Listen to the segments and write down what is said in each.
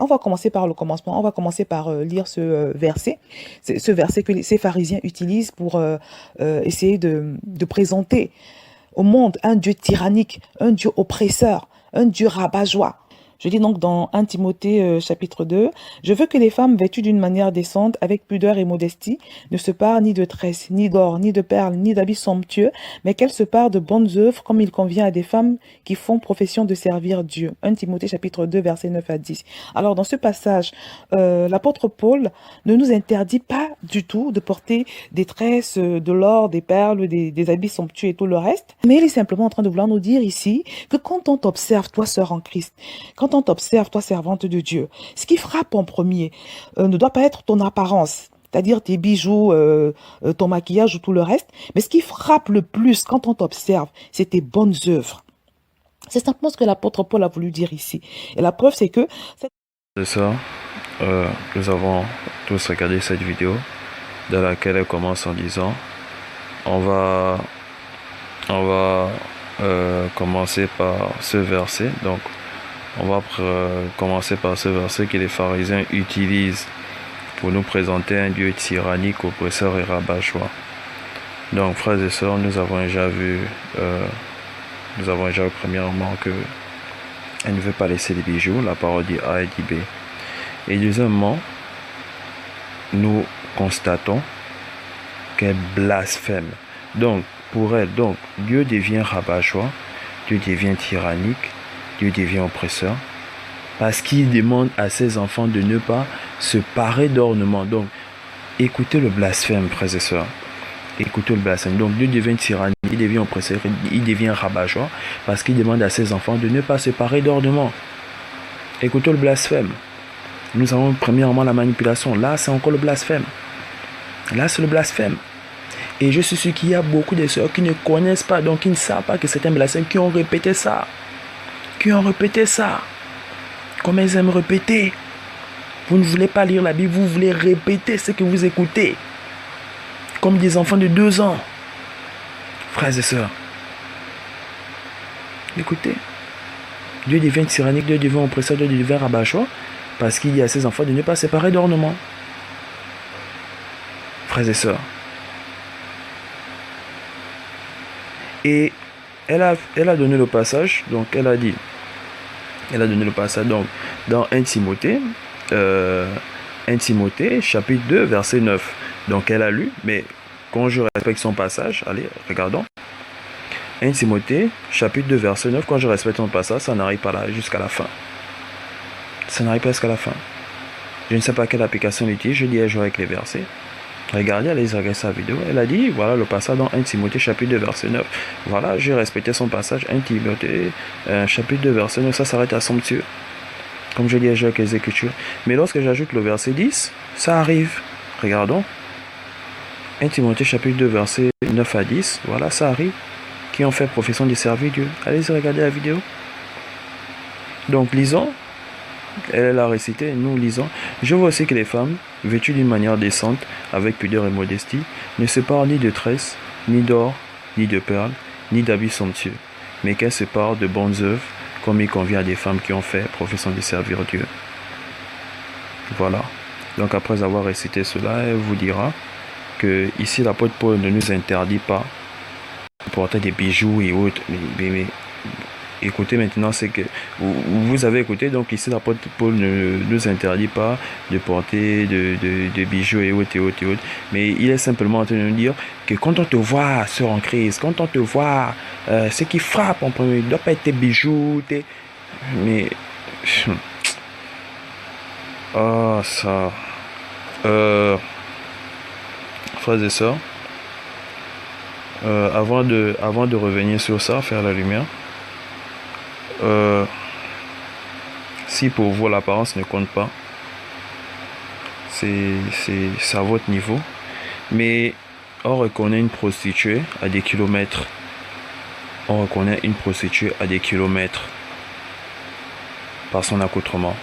On va commencer par le commencement. On va commencer par lire ce verset. C'est ce verset que ces pharisiens utilisent pour essayer de présenter au monde un Dieu tyrannique, un Dieu oppresseur, un Dieu rabat-joie. Je dis donc dans 1 Timothée chapitre 2, je veux que les femmes vêtues d'une manière décente, avec pudeur et modestie, ne se parent ni de tresses, ni d'or, ni de perles, ni d'habits somptueux, mais qu'elles se parent de bonnes œuvres comme il convient à des femmes qui font profession de servir Dieu. 1 Timothée chapitre 2, versets 9 à 10. Alors dans ce passage, l'apôtre Paul ne nous interdit pas du tout de porter des tresses, de l'or, des perles, des habits somptueux et tout le reste, mais il est simplement en train de vouloir nous dire ici que quand on t'observe, toi sœur en Christ, quand on t'observe, toi servante de Dieu, ce qui frappe en premier ne doit pas être ton apparence, c'est-à-dire tes bijoux, ton maquillage ou tout le reste, mais ce qui frappe le plus quand on t'observe, c'est tes bonnes œuvres. C'est simplement ce que l'apôtre Paul a voulu dire ici. Et la preuve, c'est que... C'est ça, nous avons tous regardé cette vidéo dans laquelle elle commence en disant on va commencer par ce verset. Donc on va commencer par ce verset que les pharisiens utilisent pour nous présenter un Dieu tyrannique, oppresseur et rabat-joie. Donc frères et sœurs, nous avons déjà vu premièrement que elle ne veut pas laisser les bijoux, la parole dit A et dit B. Et deuxièmement, nous constatons qu'elle blasphème. Donc pour elle, Dieu devient rabat-joie, Dieu devient tyrannique, Dieu devient oppresseur, parce qu'il demande à ses enfants de ne pas se parer d'ornements. Donc, écoutez le blasphème, frères et sœurs. Écoutez le blasphème. Donc, Dieu devient tyrannique, il devient oppresseur, il devient rabat-joie, parce qu'il demande à ses enfants de ne pas se parer d'ornements. Écoutez le blasphème. Nous avons premièrement la manipulation. Là, c'est encore le blasphème. Là, c'est le blasphème. Et je suis sûr qu'il y a beaucoup de sœurs qui ne connaissent pas, donc qui ne savent pas que c'est un blasphème, qui ont répété ça. Comme elles aiment répéter. Vous ne voulez pas lire la Bible, vous voulez répéter ce que vous écoutez. Comme des enfants de 2 ans. Frères et sœurs. Écoutez. Dieu devient tyrannique, Dieu devient oppresseur, Dieu devient rabat-joie, parce qu'il dit à ses enfants de ne pas se séparer d'ornements. Frères et sœurs. Et elle a donné le passage, donc elle a donné le passage donc, dans 1 Timothée, chapitre 2, verset 9. Donc elle a lu, mais quand je respecte son passage, allez, regardons. 1 Timothée, chapitre 2, verset 9, quand je respecte son passage, ça n'arrive pas là jusqu'à la fin. Ça n'arrive pas jusqu'à la fin. Je ne sais pas quelle application elle utilise, je dis à jouer avec les versets. Regardez, allez regarder sa vidéo. Elle a dit, voilà le passage dans 1 Timothée chapitre 2 verset 9. Voilà, j'ai respecté son passage, 1 Timothée chapitre 2 verset 9, ça s'arrête à somptueux. Comme je dis à jouer avec les Écritures. Mais lorsque j'ajoute le verset 10, ça arrive. Regardons. 1 Timothée chapitre 2 verset 9 à 10, voilà, ça arrive. Qui ont fait profession de servir Dieu. Allez regarder la vidéo. Donc lisons. Elle a récité, nous lisons. Je vois aussi que les femmes, vêtues d'une manière décente, avec pudeur et modestie, ne se parent ni de tresses, ni d'or, ni de perles, ni d'habits somptueux, mais qu'elles se parent de bonnes œuvres, comme il convient à des femmes qui ont fait profession de servir Dieu. Voilà. Donc après avoir récité cela, elle vous dira que ici l'apôtre Paul ne nous interdit pas de porter des bijoux et autres, mais écoutez maintenant, c'est que vous avez écouté, donc ici l'apôtre Paul ne nous interdit pas de porter de bijoux et autres, mais il est simplement en train de nous dire que quand on te voit, sœur en Christ, quand on te voit, ce qui frappe en premier, ne doit pas être tes bijoux, mais... Ah, ça... Frères et sœurs, avant de revenir sur ça, faire la lumière, si pour vous l'apparence ne compte pas, c'est à votre niveau, mais on reconnaît une prostituée à des kilomètres. On reconnaît une prostituée à des kilomètres par son accoutrement.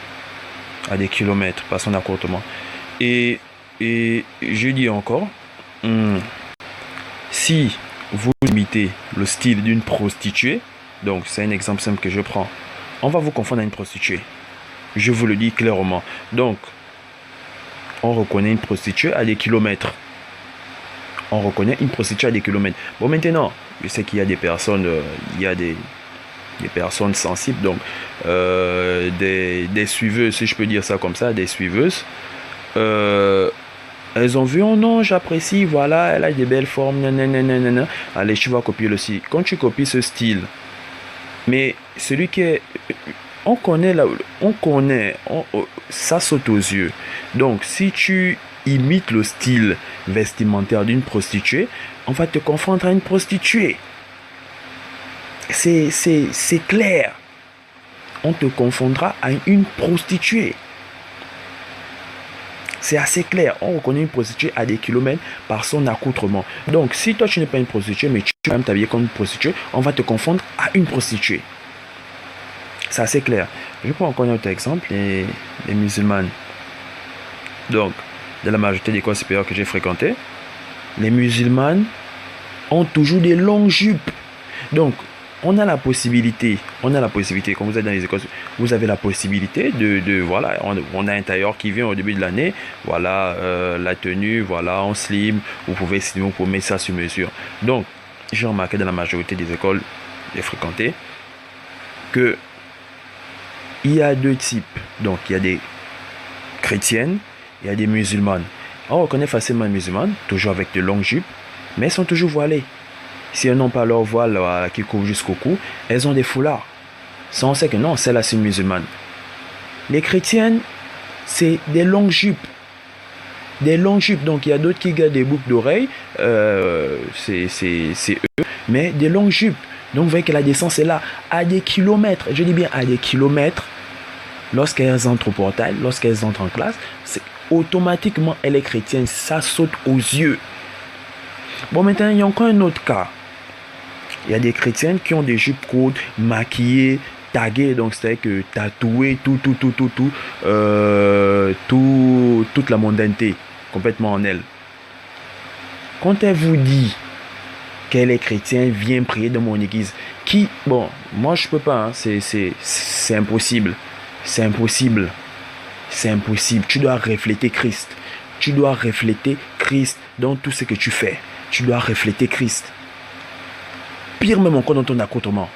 À des kilomètres par son accoutrement. Et je dis encore, si vous imitez le style d'une prostituée, donc c'est un exemple simple que je prends, on va vous confondre à une prostituée. Je vous le dis clairement. Donc, on reconnaît une prostituée à des kilomètres. On reconnaît une prostituée à des kilomètres. Bon, maintenant, je sais qu'il y a des personnes, il y a des personnes sensibles, donc des suiveuses, si je peux dire ça comme ça, des suiveuses. Elles ont vu, oh non, j'apprécie, voilà, elle a des belles formes, nanana. Allez, tu vas copier le style. Quand tu copies ce style, mais celui qui est... On connaît, ça saute aux yeux. Donc, si tu imites le style vestimentaire d'une prostituée, on va te confondre à une prostituée. C'est clair. On te confondra à une prostituée. C'est assez clair. On reconnaît une prostituée à des kilomètres par son accoutrement. Donc, si toi, tu n'es pas une prostituée, mais tu es même t'habiller comme une prostituée, on va te confondre à une prostituée. C'est assez clair. Je prends encore un autre exemple, les musulmanes. Donc, de la majorité des écoles supérieures que j'ai fréquentées, les musulmanes ont toujours des longues jupes. Donc, on a la possibilité, quand vous êtes dans les écoles, vous avez la possibilité voilà, on a un tailleur qui vient au début de l'année, voilà, la tenue, voilà, en slim, vous pouvez mettre ça sur mesure. Donc, j'ai remarqué dans la majorité des écoles que j'ai fréquentées que il y a deux types. Donc, il y a des chrétiennes, il y a des musulmanes. On reconnaît facilement les musulmanes, toujours avec de longues jupes, mais elles sont toujours voilées. Si elles n'ont pas leur voile qui couvre jusqu'au cou, elles ont des foulards. Ça, on sait que non, celle-là, c'est une musulmane. Les chrétiennes, c'est des longues jupes. Des longues jupes. Donc, il y a d'autres qui gardent des boucles d'oreilles. C'est eux. Mais des longues jupes. Donc, vous voyez que la descente est là à des kilomètres. Je dis bien à des kilomètres. Lorsqu'elles entrent au portail, lorsqu'elles entrent en classe, c'est automatiquement, elle est chrétienne. Ça saute aux yeux. Bon, maintenant, il y a encore un autre cas. Il y a des chrétiennes qui ont des jupes courtes, maquillées, taguées, donc c'est-à-dire que tatouées, toute la mondanité complètement en elle. Quand elle vous dit qu'elle est chrétienne, viens prier dans mon église. Bon, moi je peux pas, hein, c'est impossible. C'est impossible. C'est impossible. Tu dois refléter Christ. Tu dois refléter Christ dans tout ce que tu fais. Tu dois refléter Christ. Pire même encore dans ton accoutrement.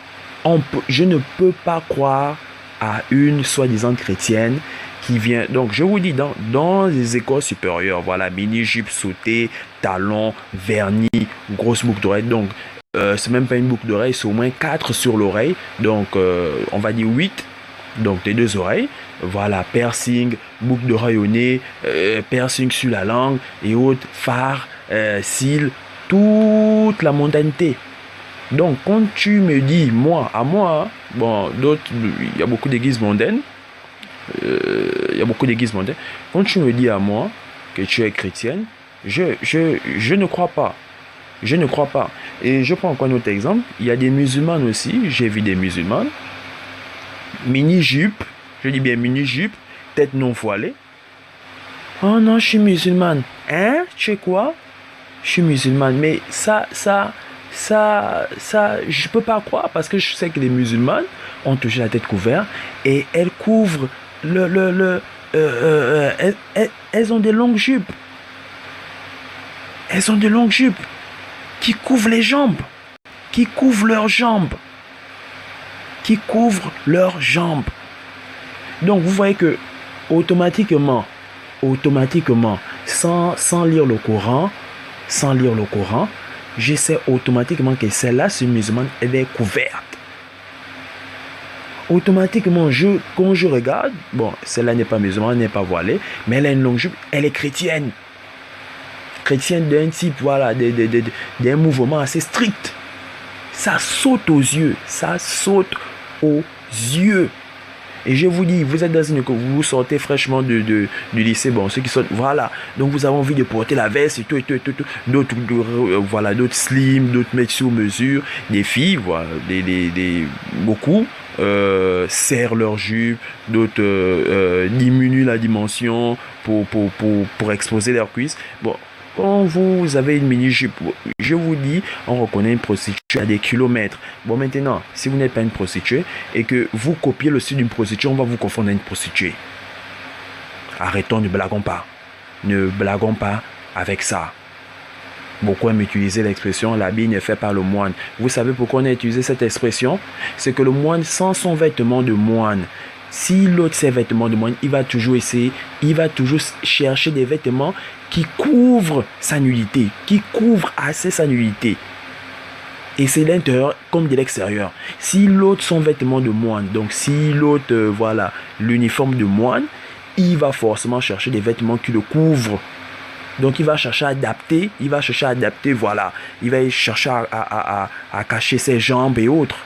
Je ne peux pas croire à une soi-disant chrétienne qui vient. Donc, je vous dis, dans les écoles supérieures, voilà, mini-jupe sautée, talons, vernis, grosse boucle d'oreille. Donc, c'est même pas une boucle d'oreille, c'est au moins 4 sur l'oreille. Donc, on va dire 8. Donc, tes deux oreilles. Voilà, piercing, boucle d'oreille au nez, piercing sur la langue et autres, phare, cils, toute la mondanité. Donc, quand tu me dis, à moi, bon, d'autres, il y a beaucoup d'églises mondaines. Quand tu me dis à moi que tu es chrétienne, je ne crois pas. Je ne crois pas. Et je prends encore un autre exemple. Il y a des musulmanes aussi. J'ai vu des musulmanes. Mini-jupe. Je dis bien mini-jupe. Tête non voilée. Oh non, je suis musulmane. Hein? Tu es quoi? Je suis musulmane. Mais ça, je peux pas croire parce que je sais que les musulmanes ont toujours la tête couverte et elles couvrent elles ont des longues jupes. Elles ont des longues jupes qui couvrent les jambes, qui couvrent leurs jambes, Donc, vous voyez que automatiquement, sans lire le Coran, je sais automatiquement que celle-là, c'est musulmane, elle est couverte. Automatiquement, quand je regarde, bon, celle-là n'est pas musulmane, n'est pas voilée, mais elle a une longue jupe, elle est chrétienne. Chrétienne d'un type, voilà, d'un mouvement assez strict. Ça saute aux yeux. Et je vous dis, vous êtes dans vous sortez fraîchement du lycée, bon, ceux qui sortent, voilà. Donc vous avez envie de porter la veste et tout. D'autres, voilà, d'autres slim, d'autres mettent sur mesure. Des filles, voilà, beaucoup serrent leur jupe, d'autres diminuent la dimension pour exposer leurs cuisses. Bon, Quand vous avez une mini-jupe, je vous dis, on reconnaît une prostituée à des kilomètres. Bon, maintenant, si vous n'êtes pas une prostituée et que vous copiez le style d'une prostituée, on va vous confondre à une prostituée. Arrêtons, ne blaguons pas. Ne blaguons pas avec ça. Beaucoup aiment utiliser l'expression « l'habit ne fait pas le moine ». Vous savez pourquoi on a utilisé cette expression? C'est que le moine, sans son vêtement de moine, si l'autre ses vêtements de moine, il va toujours essayer, il va toujours chercher des vêtements qui couvrent sa nudité, qui couvrent assez sa nudité. Et c'est l'intérieur comme de l'extérieur. Si l'autre son vêtement de moine, donc si l'autre, voilà, l'uniforme de moine, il va forcément chercher des vêtements qui le couvrent. Donc il va chercher à adapter, voilà. Il va chercher à cacher ses jambes et autres.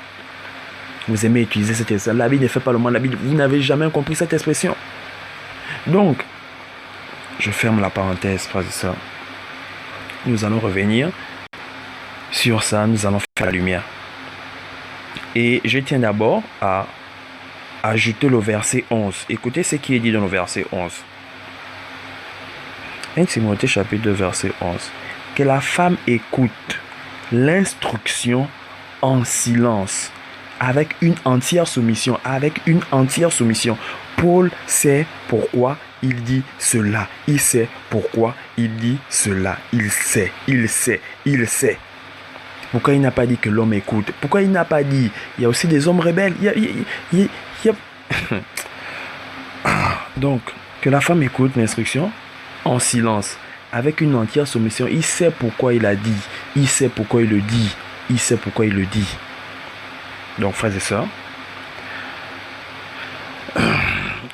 Vous aimez utiliser cette expression. L'habit ne fait pas le moine. Vous n'avez jamais compris cette expression. Donc, je ferme la parenthèse, frère et sœurs. Nous allons revenir sur ça. Nous allons faire la lumière. Et je tiens d'abord à ajouter le verset 11. Écoutez ce qui est dit dans le verset 11. 1 Timothée chapitre 2 verset 11. Que la femme écoute l'instruction en silence, avec une entière soumission, Paul sait pourquoi il dit cela. Il sait pourquoi il dit cela. Il sait. Pourquoi il n'a pas dit que l'homme écoute? Pourquoi il n'a pas dit? Il y a aussi des hommes rebelles. Donc, que la femme écoute l'instruction en silence, avec une entière soumission. Il sait pourquoi il a dit. Il sait pourquoi il le dit. Donc, frères et sœurs,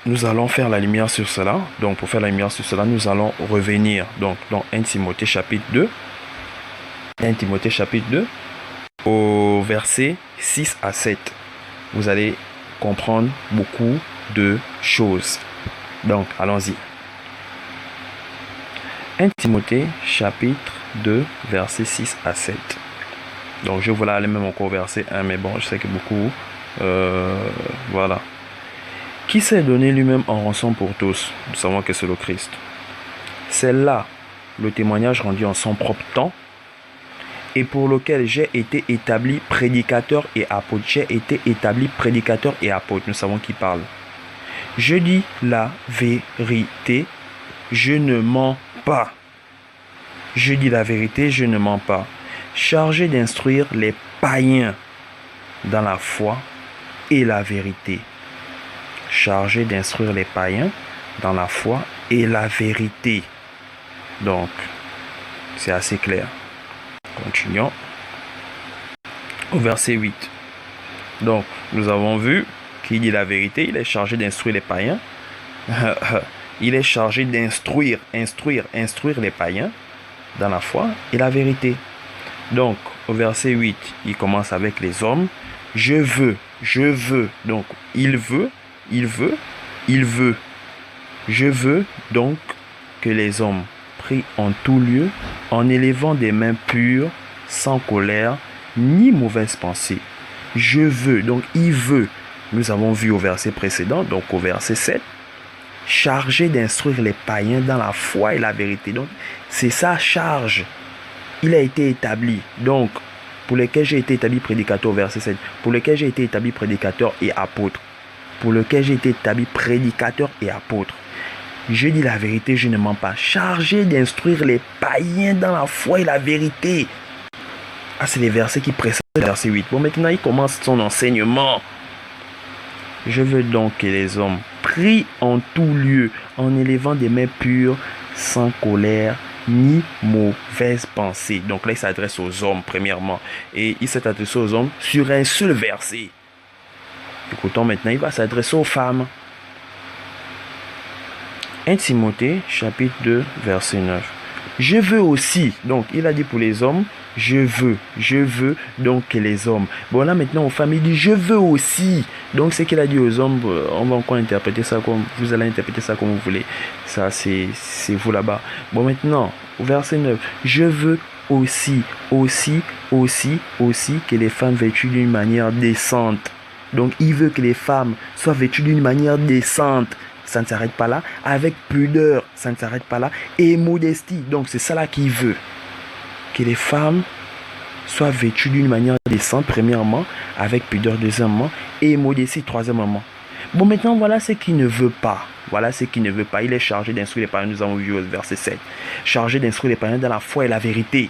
nous allons faire la lumière sur cela. Donc, pour faire la lumière sur cela, nous allons revenir donc, dans 1 Timothée chapitre 2. 1 Timothée chapitre 2, au verset 6 à 7. Vous allez comprendre beaucoup de choses. Donc, allons-y. 1 Timothée chapitre 2, verset 6 à 7. Donc, je voulais aller même encore au verset 1, mais bon, je sais que beaucoup... voilà. Qui s'est donné lui-même en rançon pour tous? Nous savons que c'est le Christ. C'est là le témoignage rendu en son propre temps et pour lequel j'ai été établi prédicateur et apôtre. Nous savons qui parle. Je dis la vérité, je ne mens pas. Chargé d'instruire les païens dans la foi et la vérité. Donc, c'est assez clair. Continuons. Au verset 8. Donc, nous avons vu qu'il dit la vérité, il est chargé d'instruire les païens. Il est chargé d'instruire les païens dans la foi et la vérité. Donc, au verset 8, il commence avec les hommes. Je veux. Donc, il veut. Je veux donc que les hommes prient en tout lieu, en élevant des mains pures, sans colère, ni mauvaise pensée. Je veux, donc il veut. Nous avons vu au verset précédent, donc au verset 7, chargé d'instruire les païens dans la foi et la vérité. Donc, c'est sa charge. Il a été établi. Donc, pour lesquels j'ai été établi prédicateur, verset 7, pour lesquels j'ai été établi prédicateur et apôtre. Je dis la vérité, je ne mens pas. Chargé d'instruire les païens dans la foi et la vérité. Ah, c'est les versets qui précèdent le verset 8. Bon, maintenant, il commence son enseignement. Je veux donc que les hommes prient en tout lieu, en élevant des mains pures, sans colère, ni mauvaise pensée. Donc là, il s'adresse aux hommes, premièrement. Et il s'est adressé aux hommes sur un seul verset. Écoutons maintenant, il va s'adresser aux femmes. 1 Timothée, chapitre 2, verset 9. Je veux aussi, donc il a dit pour les hommes, je veux donc que les hommes. Bon là maintenant aux femmes, il dit je veux aussi. Donc ce qu'il a dit aux hommes, on va encore interpréter ça comme, vous allez interpréter ça comme vous voulez. Ça c'est vous là-bas. Bon maintenant, au verset 9, je veux aussi que les femmes vêtues d'une manière décente. Donc il veut que les femmes soient vêtues d'une manière décente. ça ne s'arrête pas là. Avec pudeur, ça ne s'arrête pas là. Et modestie, donc c'est ça là qu'il veut. Que les femmes soient vêtues d'une manière décente, premièrement, avec pudeur, deuxièmement, et modestie, troisièmement. Bon, maintenant, voilà ce qu'il ne veut pas. Voilà ce qu'il ne veut pas. Il est chargé d'instruire les païens, nous avons vu au verset 7. Chargé d'instruire les païens dans la foi et la vérité.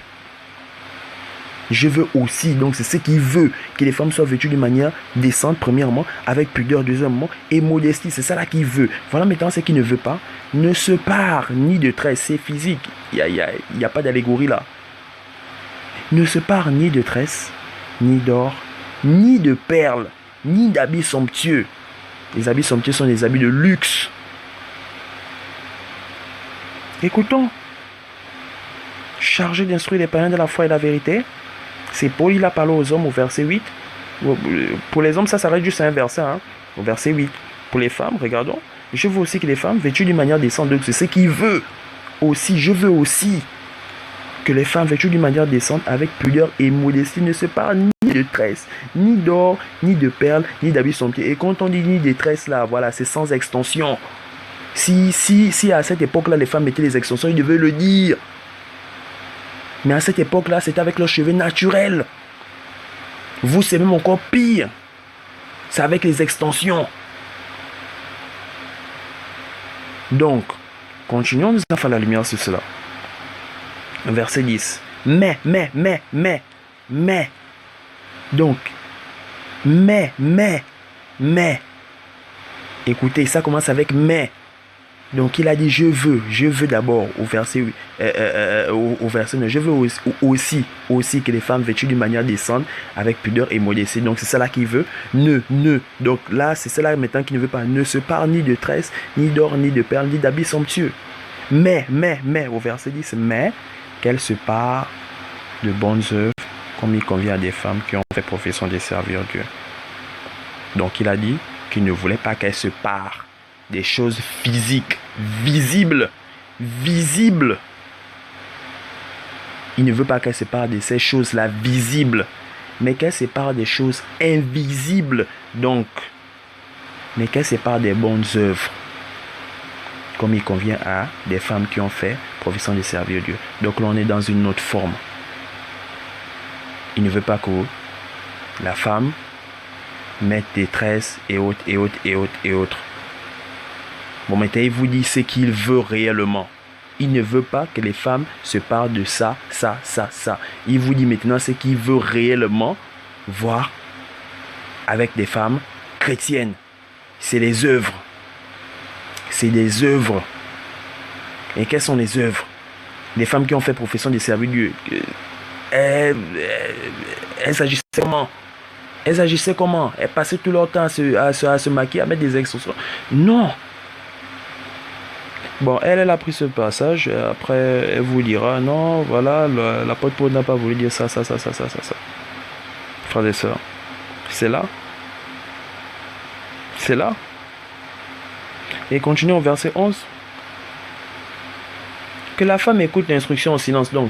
Je veux aussi, donc c'est ce qu'il veut, que les femmes soient vêtues d'une manière décente, premièrement, avec pudeur, deuxièmement, et modestie. C'est ça là qu'il veut. Voilà maintenant ce qu'il ne veut pas. Ne se pare ni de tresses, c'est physique. Il n'y a pas d'allégorie là. Ne se pare ni de tresses, ni d'or, ni de perles, ni d'habits somptueux. Les habits somptueux sont des habits de luxe. Écoutons. Chargé d'instruire les païens de la foi et la vérité. C'est Paul, il a parlé aux hommes au verset 8. Pour les hommes, ça s'arrête juste à un verset, hein, au verset 8. Pour les femmes, regardons. Je veux aussi que les femmes, vêtues d'une manière décente, donc c'est ce qu'il veut aussi. Je veux aussi que les femmes vêtues d'une manière décente, avec pudeur et modestie, ne se parent ni de tresses, ni d'or, ni de perles, ni d'habits somptueux. Et quand on dit ni des tresses là, voilà, c'est sans extension. Si à cette époque-là, les femmes mettaient les extensions, ils devaient le dire. Mais à cette époque-là, c'était avec leurs cheveux naturels. Vous, c'est même encore pire. C'est avec les extensions. Donc, continuons, nous avons fait la lumière sur cela. Verset 10. Mais. Donc, mais. Écoutez, ça commence avec mais. Donc il a dit je veux d'abord au verset au verset 9, je veux aussi que les femmes vêtues d'une manière décente, avec pudeur et modestie. Donc c'est ça là qu'il veut. Donc là c'est ça là maintenant qu'il ne veut pas. Ne se pare ni de tresses, ni d'or, ni de perles, ni d'habits somptueux. Mais au verset 10, mais qu'elle se pare de bonnes œuvres comme il convient à des femmes qui ont fait profession de servir Dieu. Donc il a dit qu'il ne voulait pas qu'elle se pare des choses physiques, visibles. Il ne veut pas qu'elle se parle de ces choses-là visibles, mais qu'elle se parle des choses invisibles. Donc, mais qu'elle se parle des bonnes œuvres, comme il convient à des femmes qui ont fait profession de servir Dieu. Donc là, on est dans une autre forme. Il ne veut pas que la femme mette des tresses et autres. Bon, maintenant, il vous dit ce qu'il veut réellement. Il ne veut pas que les femmes se parlent de ça. Il vous dit maintenant ce qu'il veut réellement voir avec des femmes chrétiennes. C'est les œuvres. C'est des œuvres. Et quelles sont les œuvres? Les femmes qui ont fait profession de servir Dieu. Elles agissaient comment? Elles passaient tout leur temps à se maquiller, à mettre des extensions. Non. Bon, elle a pris ce passage, et après elle vous dira, non, voilà, l'apôtre Paul n'a pas voulu dire ça. Frères et sœurs, c'est là. Et continuons au verset 11. Que la femme écoute l'instruction en silence. Donc,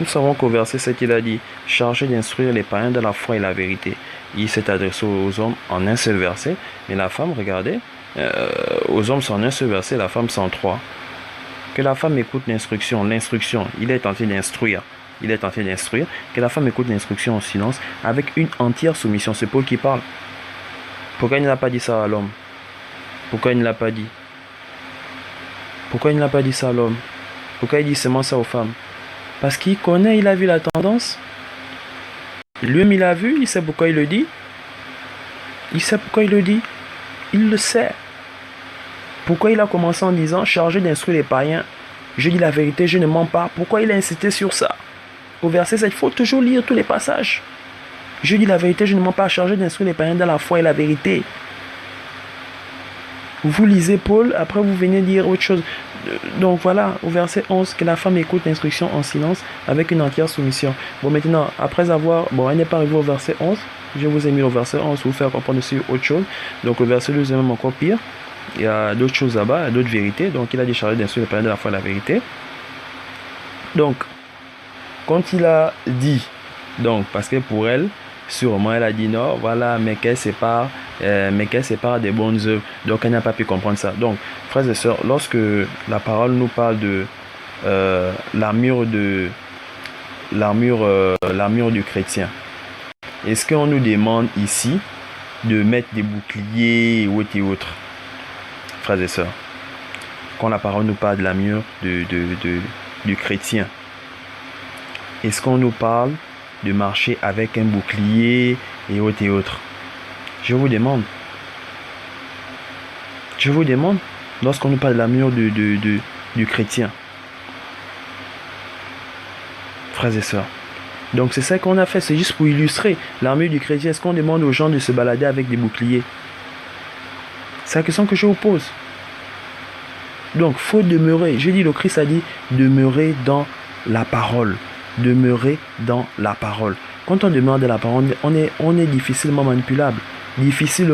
nous savons qu'au verset 7, il a dit, chargé d'instruire les païens de la foi et la vérité. Il s'est adressé aux hommes en un seul verset, mais la femme, regardez, aux hommes c'est en un seul verset, la femme c'est en trois. Que la femme écoute l'instruction, il est tenté d'instruire. Que la femme écoute l'instruction en silence, avec une entière soumission. C'est Paul qui parle. Pourquoi il n'a pas dit ça à l'homme? Pourquoi il ne l'a pas dit ça à l'homme? Pourquoi il dit seulement ça aux femmes? Parce qu'il connaît, il a vu la tendance. Lui-même il a vu, il sait pourquoi il le dit. Il le sait. Pourquoi il a commencé en disant chargé d'instruire les païens? Je dis la vérité, je ne mens pas. Pourquoi il a insisté sur ça? Au verset 7, il faut toujours lire tous les passages. Je dis la vérité, je ne mens pas, chargé d'instruire les païens dans la foi et la vérité. Vous lisez Paul, après vous venez dire autre chose. Donc voilà, au verset 11, que la femme écoute l'instruction en silence avec une entière soumission. Bon, maintenant, après avoir... Bon, elle n'est pas arrivée au verset 11. Je vous ai mis au verset 11 pour vous faire comprendre aussi autre chose. Donc le verset 12 est même encore pire. Il y a d'autres choses là-bas, il y a d'autres vérités. Donc il a déchargé d'instruire les païens de la foi et la vérité. Donc, quand il a dit, donc, parce que pour elle, Sûrement, elle a dit non, voilà, mais qu'elle sépare des bonnes œuvres. Donc, elle n'a pas pu comprendre ça. Donc, frères et sœurs, lorsque la parole nous parle de l'armure l'armure du chrétien, est-ce qu'on nous demande ici de mettre des boucliers et autres, frères et sœurs? Quand la parole nous parle de l'armure du chrétien, est-ce qu'on nous parle de marcher avec un bouclier et autres? Je vous demande. Je vous demande, lorsqu'on nous parle de l'armure du chrétien, frères et sœurs. Donc c'est ça qu'on a fait, c'est juste pour illustrer l'armure du chrétien. Est-ce qu'on demande aux gens de se balader avec des boucliers? C'est la question que je vous pose. Donc, faut demeurer. Je dis, le Christ a dit, demeurer dans la parole. Demeurer dans la parole. Quand on demeure dans la parole, on est difficilement manipulable. Difficilement